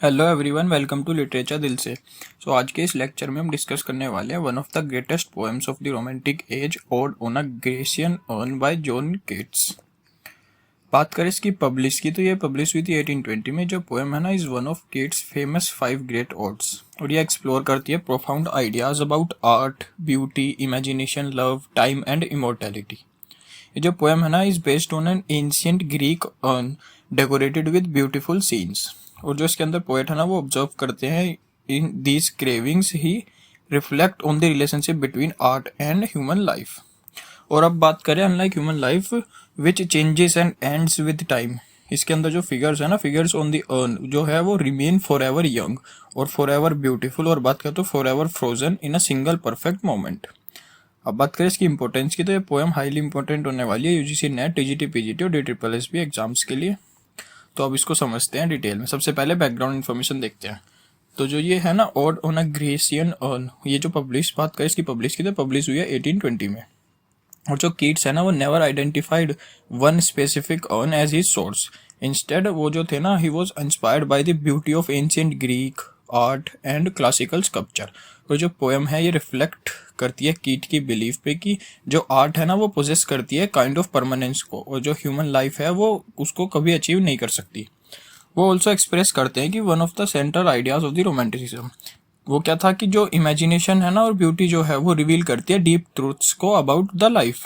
Hello everyone, welcome to literature Dil Se. आज के इस लेक्चर में हम डिस्कस करने वाले हैं one of the greatest poems of the romantic as, odd on a Grecian earn by John Keats. बात करें इसकी पब्लिश की तो ये पब्लिश हुई थी 1820 में। जो पोएम है ना is one of Keats famous 5 great odds, और ये एक्सप्लोर करती है profound ideas about art, beauty, imagination, love, time and immortality. ये जो पोएम है ना is based on an ancient Greek earn decorated with beautiful scenes. और जो इसके अंदर पोएट है ना वो ऑब्जर्व करते हैं in these cravings he reflect on the relationship between art and human life. और अब बात करें unlike human life which changes and ends with time, इसके अंदर जो फिगर्स है ना, फिगर्स ऑन द अर्न जो है वो रिमेन फॉर एवर यंग और फॉर एवर ब्यूटीफुल, और बात करें तो for ever frozen in a single perfect moment. अब बात करें इसकी इंपॉर्टेंस की तो ये पोएम हाईली इंपॉर्टेंट होने वाली है यूजीसी नेट, टीजीटी, पीजीटी और DSSS एग्जाम्स के लिए। तो अब इसको समझते हैं डिटेल में। सबसे पहले बैकग्राउंड इन्फॉर्मेशन देखते हैं। तो जो ये है ना odd on a Grecian earn, ये जो पब्लिश बात करें इसकी पब्लिश की तो पब्लिश हुई है 1820 में। और जो कीट्स है ना वो never identified one specific urn as his source. Instead वो जो थे ना he was inspired by the beauty of ancient Greek art and classical sculpture. और जो पोएम है ये रिफ्लेक्ट करती है कीट की बिलीफ पे कि जो आर्ट है ना वो पोजेस करती है काइंड ऑफ परमानेंस को, और जो ह्यूमन लाइफ है वो उसको कभी अचीव नहीं कर सकती। वो ऑल्सो एक्सप्रेस करते हैं कि one of the central ideas of the romanticism वो क्या था कि जो इमेजिनेशन है ना और ब्यूटी जो है वो रिवील करती है डीप ट्रूथ्स को अबाउट द लाइफ।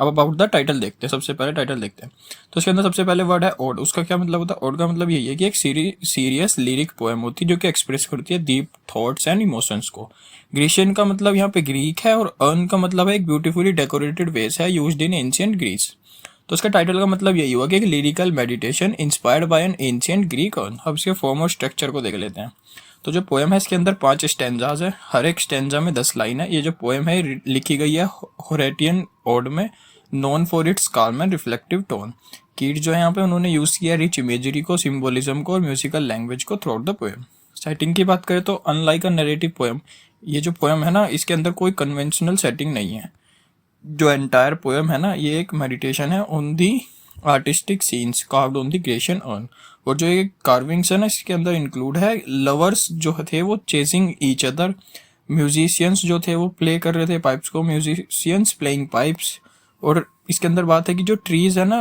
अब अबाउट द टाइटल देखते हैं। सबसे पहले टाइटल देखते हैं तो इसके अंदर सबसे पहले वर्ड है ओड। उसका क्या मतलब होता है? ओड का मतलब यही है कि एक सीरियस लिरिक पोएम होती है जो कि एक्सप्रेस करती है डीप थॉट्स एंड इमोशंस को। ग्रीशियन का मतलब यहाँ पे ग्रीक है, और अर्न का मतलब है एक ब्यूटीफुली डेकोरेटेड वेस है यूज्ड इन एंशिएंट ग्रीस। तो इसका टाइटल का मतलब यही हुआ कि एक lyrical meditation inspired by N ancient Greek earn. अब इसके फॉर्म और स्ट्रक्चर को देख लेते हैं। तो जो पोएम है इसके अंदर 5 स्टैंजाज है, हर एक स्टैंजा में 10 लाइन है। ये जो पोएम है लिखी गई है होरेटियन ओड में, known for its calm and reflective tone. कीट जो है यहाँ पे उन्होंने यूज किया रिच इमेजरी को, सिंबोलिज्म को और म्यूजिकल लैंग्वेज को through out the poem. Setting की बात करें तो अनलाइक अ नरेटिव पोएम, ये जो पोएम है ना इसके अंदर कोई कन्वेंशनल सेटिंग नहीं है। जो एंटायर पोएम है ना ये एक मेडिटेशन है on the artistic scenes carved on the Grecian earn. और जो ये कार्विंग्स है ना इसके अंदर इंक्लूड है लवर्स जो थे वो चेजिंग ईच अदर, म्यूजिशियंस जो थे वो प्ले कर रहे थे पाइप्स को, म्यूजिशियंस प्लेइंग पाइप्स। और इसके अंदर बात है कि जो ट्रीज है ना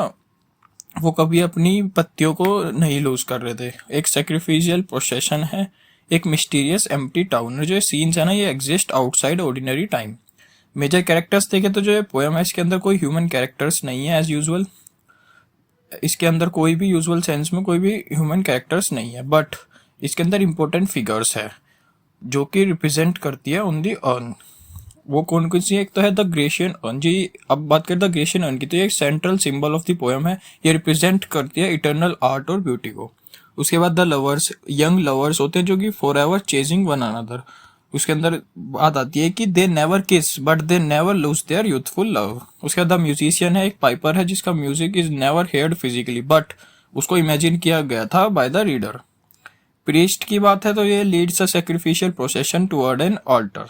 वो कभी अपनी पत्तियों को नहीं लूज कर रहे थे। एक सेक्रीफिशियल प्रोसेशन है, एक मिस्टीरियस एम्प्टी टाउन। जो सीन्स है ना ये exist outside ordinary time. Major characters देखे तो जो ये पोएम है इसके अंदर कोई ह्यूमन कैरेक्टर्स नहीं है एज यूजुअल। इसके अंदर कोई भी यूजुअल सेंस में कोई भी ह्यूमन कैरेक्टर्स नहीं है, बट इसके अंदर इंपॉर्टेंट फिगर्स है जो कि रिप्रेजेंट करती है ऑन दी अर्न। वो कौन कौन सी है? एक तो है द ग्रेशियन अर्न जी। अब बात करें द ग्रेशियन अर्न की तो ये एक central symbol of the poem है। ये रिप्रेजेंट करती है इटर्नल आर्ट और ब्यूटी को। उसके बाद द लवर्स, यंग लवर्स होते हैं जो कि for ever chasing one another. उसके अंदर बात आती है कि they never kiss but they never lose their youthful love. उसके बाद द म्यूजिशियन है, एक पाइपर है जिसका music is never heard physically but उसको इमेजिन किया गया था बाय द रीडर। प्रीस्ट की बात है तो ये leads a sacrificial procession toward an altar.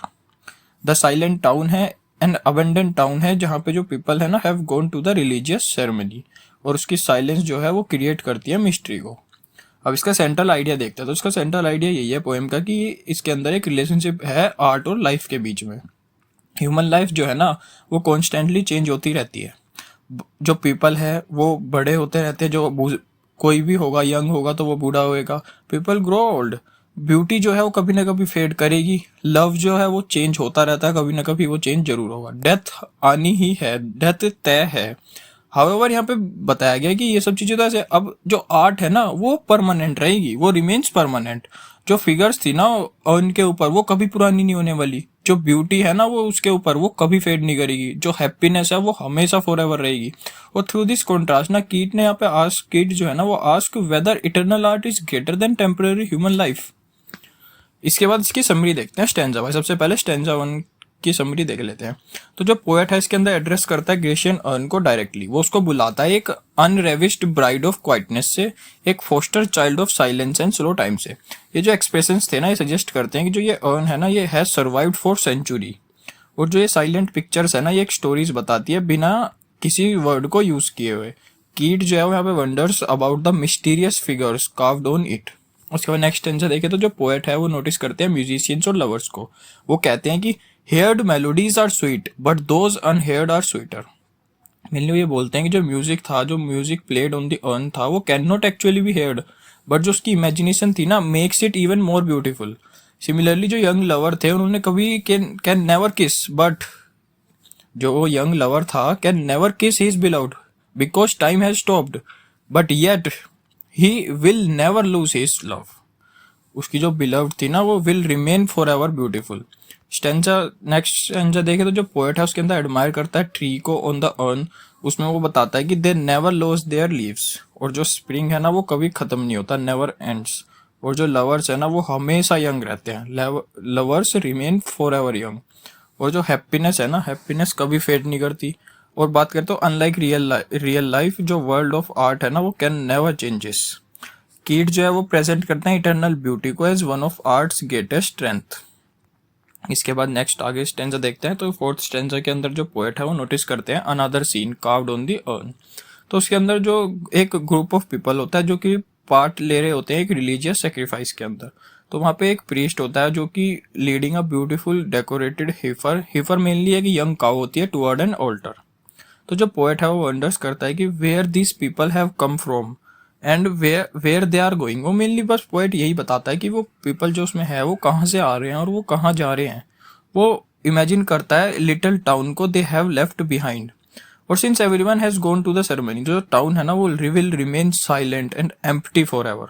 The silent town है, एन अबेंडन टाउन है जहाँ पे जो पीपल है ना have gone to the religious ceremony, और उसकी साइलेंस जो है वो क्रिएट करती है मिस्ट्री को। अब इसका सेंट्रल आइडिया देखते हैं। तो इसका सेंट्रल आइडिया यही है पोएम का कि इसके अंदर एक रिलेशनशिप है आर्ट और लाइफ के बीच में। ह्यूमन लाइफ जो है ना वो कॉन्स्टेंटली चेंज होती रहती है। जो पीपल है वो बड़े होते रहते हैं, जो कोई भी होगा यंग होगा तो वो बूढ़ा होएगा। People grow old. ब्यूटी जो है वो कभी ना कभी फेड करेगी। लव जो है वो चेंज होता रहता है, कभी ना कभी वो चेंज जरूर होगा। डेथ आनी ही है, डेथ तय है। हाउएवर यहाँ पे बताया गया कि ये सब चीजें तो ऐसे, अब जो आर्ट है ना वो परमानेंट रहेगी, वो रिमेन्स परमानेंट। जो फिगर्स थी ना उनके ऊपर वो कभी पुरानी नहीं होने वाली। जो ब्यूटी है ना वो उसके ऊपर वो कभी फेड नहीं करेगी। जो हैप्पीनेस है वो हमेशा फॉर एवर रहेगी। और थ्रू दिस कॉन्ट्रास्ट ना कीट ने यहाँ पे आस्क, कीट जो है ना वो ask whether eternal art is greater than temporary human life. इसके बाद इसकी समरी देखते हैं स्टैंजा वाइज। सबसे पहले स्टैंजा 1 की समरी देख लेते हैं। तो जो पोएट है इसके अंदर एड्रेस करता है ग्रेशियन अर्न को डायरेक्टली। वो उसको बुलाता है एक अनरेविस्ड ब्राइड ऑफ क्वाइटनेस से, एक foster child of silence and slow time से। ये जो एक्सप्रेशंस थे ना ये सजेस्ट करते हैं कि जो ये अर्न है ना ये हैज सर्वाइव्ड फॉर सेंचुरी। और जो ये साइलेंट पिक्चर्स है ना ये एक स्टोरीज बताती है बिना किसी वर्ड को यूज किए हुए। कीट जो है वो यहाँ पे wonders about the mysterious figures carved on it. उसके बाद नेक्स्ट स्टेंजा देखे तो जो पोएट है वो नोटिस करते हैं म्यूजिशियंस और लवर्स को। वो कहते हैं कि heard melodies are sweet but those unheard are sweeter. Mainly ये बोलते हैं कि जो म्यूजिक था, जो music played on the urn था, वो can not actually be heard, but जो उसकी इमेजिनेशन थी ना, makes it even more beautiful. Similarly जो यंग लवर थे उन्होंने कभी कैन नेवर किस, बट जो यंग लवर था can never kiss his beloved because time has stopped, but yet he will never lose his love. उसकी जो beloved थी ना वो will remain for ever beautiful. Stanza next stanza देखे तो जो पोएट है उसके अंदर एडमायर करता है ट्री को ऑन द अर्न। उसमें वो बताता है कि they never loss there leaves, और जो स्प्रिंग है ना वो कभी खत्म नहीं होता, नेवर एंड्स। और जो लवर्स है ना वो हमेशा यंग रहते हैं, lovers remain for ever young. और जो हैप्पीनेस है ना, हैप्पीनेस कभी फेड नहीं करती। और बात करें तो अनलाइक रियल लाइफ, जो वर्ल्ड ऑफ आर्ट है ना वो कैन नेवर चेंजेस। कीट जो है वो प्रेजेंट करते हैं इटर्नल ब्यूटी को as one of art's greatest strength. इसके बाद नेक्स्ट आगे स्टेंजा देखते हैं तो फोर्थ स्टेंजा के अंदर जो पोएट है वो नोटिस करते हैं another scene carved on the urn. तो उसके अंदर जो एक ग्रुप ऑफ पीपल होता है जो कि पार्ट ले रहे होते हैं एक रिलीजियस सेक्रीफाइस के अंदर। तो वहाँ पे एक प्रीस्ट होता है जो कि leading a beautiful decorated हीफर, हीफर mainly एक यंग काउ होती है, टुवर्ड एन ऑल्टर। तो जो पोएट है वो वंडर्स करता है कि where this people have come from and where they are going. वो मेनली बस पोएट यही बताता है कि वो पीपल जो उसमें है वो कहाँ से आ रहे हैं और वो कहाँ जा रहे हैं। वो इमेजिन करता है लिटिल टाउन को दे हैव लेफ्ट बिहाइंड, और since everyone has gone to the ceremony, जो टाउन है ना वो will remain silent and empty forever.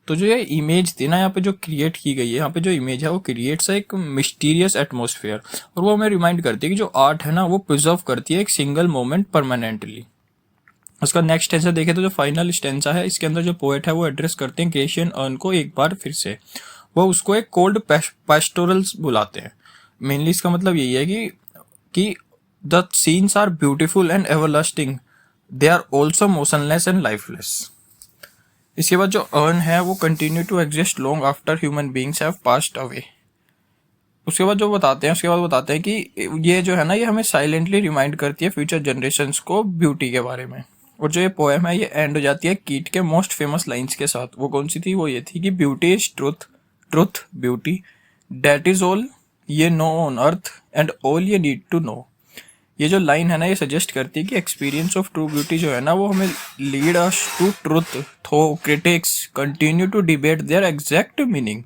तो जो ये इमेज थी ना यहाँ पे जो क्रिएट की गई है, यहाँ पे जो इमेज है वो क्रिएट्स एक मिस्टीरियस एटमोसफियर, और वो हमें रिमाइंड करती है कि जो आर्ट है ना वो प्रिजर्व करती है एक सिंगल मोमेंट परमानेंटली। उसका नेक्स्ट स्टेंजा देखे तो जो फाइनल स्टेंजा है इसके अंदर जो पोएट है वो एड्रेस करते हैं ग्रेशियन अर्न को एक बार फिर से। वो उसको एक कोल्ड पेस्टोरल्स बुलाते हैं। मेनली इसका मतलब यही है कि the scenes are beautiful and everlasting, they are also motionless and lifeless. इसके बाद जो अर्न है वो continue to exist long after human beings have passed away. उसके बाद बताते हैं कि ये जो है ना ये हमें साइलेंटली रिमाइंड करती है फ्यूचर जनरेशन्स को ब्यूटी के बारे में। और जो ये पोएम है ये एंड हो जाती है कीट के मोस्ट फेमस लाइंस के साथ। वो कौन सी थी? वो ये थी कि beauty is truth, truth beauty, that is all ye know on earth and all ye need to know. ये जो लाइन है ना ये सजेस्ट करती है कि एक्सपीरियंस ऑफ ट्रू ब्यूटी जो है ना वो हमें lead us to truth, though critics continue to debate their exact meaning.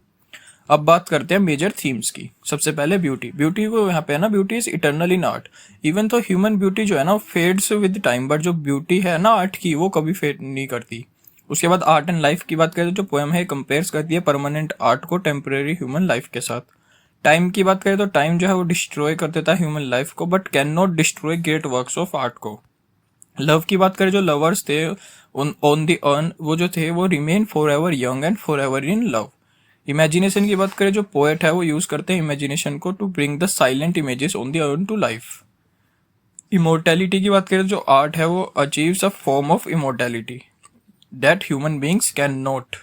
अब बात करते हैं मेजर थीम्स की। सबसे पहले ब्यूटी को यहाँ पे है ना beauty is eternal in art, even तो ह्यूमन ब्यूटी जो है ना फेड्स विद टाइम, बट जो ब्यूटी है ना आर्ट की वो कभी फेड नहीं करती। उसके बाद आर्ट एंड लाइफ की बात करें तो जो पोएम है कंपेयर्स करती है परमानेंट आर्ट को टेम्परेरी ह्यूमन लाइफ के साथ। टाइम की बात करें तो टाइम जो है वो डिस्ट्रॉय कर देता है ह्यूमन लाइफ को, but can not destroy great works of art को। लव की बात करें जो लवर्स थे ऑन द अर्न वो जो थे वो remain for ever young and for ever in love. Imagination की बात करें जो पोएट है वो यूज करते हैं इमेजिनेशन को to bring the silent images on the urn to life. Immortality की बात करें जो आर्ट है वो achieves a form of immortality that human beings can not.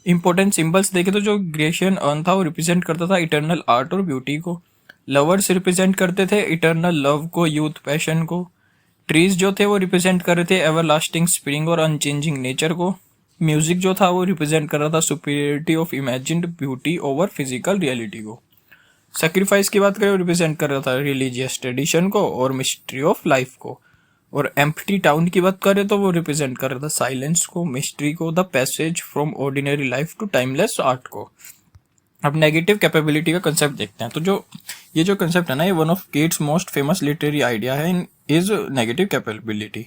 Important symbols देखे तो जो ग्रेशियन अर्न था वो रिप्रेजेंट करता था इटर्नल आर्ट और ब्यूटी को। लवर्स रिप्रेजेंट करते थे इटर्नल लव को, यूथ पैशन को। ट्रीज जो थे वो रिप्रेजेंट कर रहे थे एवरलास्टिंग स्प्रिंग और अनचेंजिंग नेचर को। म्यूजिक जो था वो रिप्रेजेंट कर रहा था superiority of imagined beauty over physical reality को। सेक्रीफाइस की बात करें रिप्रेजेंट कर रहा था रिलीजियस ट्रेडिशन को और मिस्ट्री ऑफ लाइफ को। और एम्प्टी टाउन की बात करें तो वो रिप्रेजेंट कर रहा था साइलेंस को, मिस्ट्री को, the passage from ordinary life to timeless art को। अब नेगेटिव कैपेबिलिटी का कंसेप्ट देखते हैं। तो जो ये जो कंसेप्ट है ना ये one of Keats most famous literary idea है इन इज नेगेटिव कैपेबिलिटी।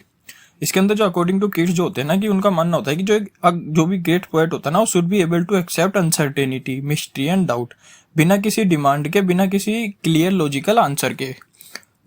इसके अंदर जो अकॉर्डिंग टू कीट्स जो होते हैं ना कि उनका मानना होता है कि जो भी ग्रेट पोएट होता है ना वो should be able to accept uncertainty, mystery and doubt, बिना किसी डिमांड के, बिना किसी क्लियर लॉजिकल आंसर के।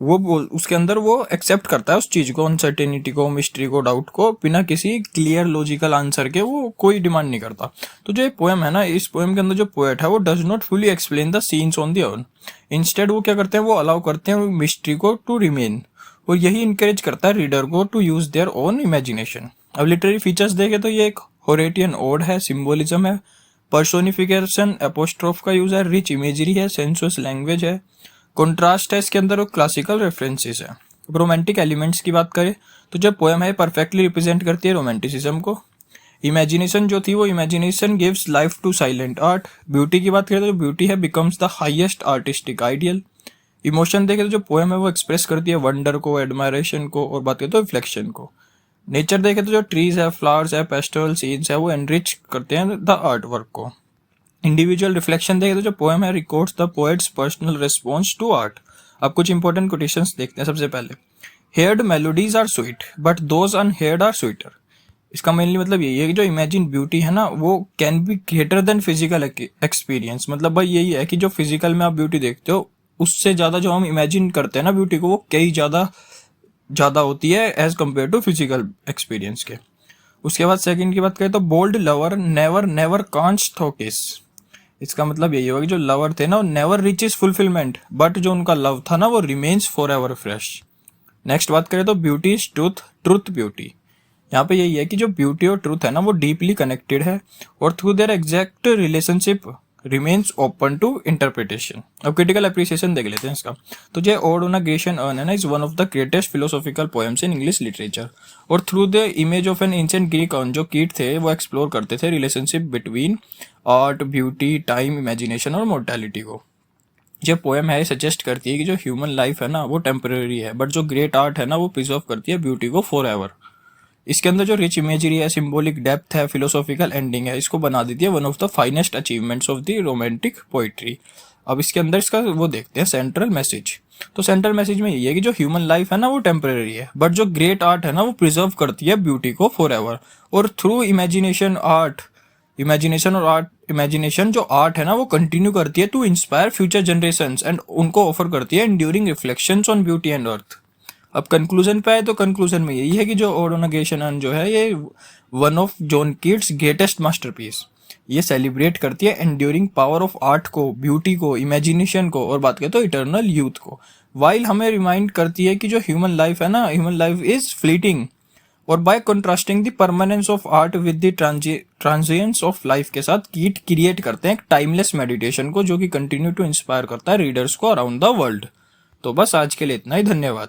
उसके अंदर वो एक्सेप्ट करता है उस चीज को, अनसर्टेनिटी को, मिस्ट्री को, डाउट को, बिना किसी क्लियर लॉजिकल आंसर के वो कोई डिमांड नहीं करता। तो जो ये पोएम है ना इस पोएम के अंदर जो पोएट है वो does not fully explain the scenes on the earn, instead वो क्या करते हैं वो अलाउ करते हैं मिस्ट्री को टू रिमेन, और यही इनकरेज करता है रीडर को to use their own imagination. अब लिटरेरी फीचर्स देखे तो ये एक होरेटियन ओड है, सिंबोलिज्म है, पर्सोनिफिकेशन एपोस्ट्रोफ का यूज है, रिच इमेजरी है, सेंसुअस लैंग्वेज है, कॉन्ट्रास्ट है इसके अंदर और क्लासिकल रेफरेंसेस है। रोमांटिक एलिमेंट्स की बात करें तो जब पोएम है परफेक्टली रिप्रेजेंट करती है रोमांटिसिज्म को। इमेजिनेशन जो थी वो imagination gives life to silent art. Beauty की बात करें तो ब्यूटी है becomes the highest artistic ideal. Emotion देखे तो जो पोएम है वो एक्सप्रेस करती है वंडर को, एडमायरेशन को, और बात करें तो रिफ्लेक्शन को। नेचर देखे तो जो ट्रीज है, फ्लावर्स है, पेस्टल सीन्स है, वो एनरिच करते हैं द आर्ट वर्क को। इंडिविजुअल रिफ्लेक्शन देखे तो जो पोएम है records the poet's personal response to art. अब कुछ इंपॉर्टेंट कोटेशंस देखते हैं। सबसे पहले, heard melodies are sweet but those unheard are sweeter. इसका मेनली मतलब यही है कि जो इमेजिन ब्यूटी है ना वो can be greater than physical experience. मतलब भाई यही है कि जो फिजिकल में आप ब्यूटी देखते हो उससे ज्यादा जो हम इमेजिन करते हैं ना ब्यूटी को, वो कई ज्यादा होती है as compare to physical experience के। उसके बाद सेकंड की बात करें तो bold lover never never canst thou kiss. इसका मतलब यही होगा कि जो लवर थे ना वो नेवर रीचेस फुलफिलमेंट, बट जो उनका लव था ना वो remains for ever fresh. Next बात करें तो beauty is truth, truth beauty. यहाँ पे यही है कि जो ब्यूटी और ट्रूथ है ना वो डीपली कनेक्टेड है और through their exact relationship remains open to interpretation. अब क्रिटिकल अप्रिसिएशन देख लेते हैं इसका। तो जो ode on a Grecian urn है ना is one of the greatest philosophical poems in English literature. और through the image of an ancient Greek urn जो कीट थे वो एक्सप्लोर करते थे relationship between art, beauty, time, imagination और mortality को। जो पोएम है सजेस्ट करती है कि जो ह्यूमन लाइफ है ना वो टेम्पररी है, बट जो ग्रेट आर्ट है ना वो प्रिजर्व करती है ब्यूटी को फॉर एवर। इसके अंदर जो रिच इमेजरी है, सिंबॉलिक डेप्थ है, फिलोसॉफिकल एंडिंग है, इसको बना देती है one of the finest achievements of the romantic poetry. अब इसके अंदर इसका वो देखते हैं सेंट्रल मैसेज। तो सेंट्रल मैसेज में यही है कि जो ह्यूमन लाइफ है ना वो टेम्पररी है, बट जो ग्रेट आर्ट है ना वो प्रिजर्व करती है ब्यूटी को फॉर एवर। और थ्रू इमेजिनेशन जो आर्ट है ना वो कंटिन्यू करती है to inspire future generations and उनको ऑफर करती है enduring reflections on beauty and earth. अब कंक्लूजन पे आए तो कंक्लूजन में यही है कि जो ode on a Grecian urn जो है ये one of John Keats greatest masterpiece. ये सेलिब्रेट करती है एंड्यूरिंग पावर ऑफ आर्ट को, ब्यूटी को, इमेजिनेशन को, और बात करें तो इटर्नल यूथ को। वाइल हमें रिमाइंड करती है कि जो ह्यूमन लाइफ है ना, ह्यूमन लाइफ इज फ्लीटिंग। और by contrasting the permanence of art with the transience of life के साथ कीट क्रिएट करते हैं एक टाइमलेस मेडिटेशन को जो कि कंटिन्यू टू इंस्पायर करता है रीडर्स को अराउंड द वर्ल्ड। तो बस आज के लिए इतना ही, धन्यवाद।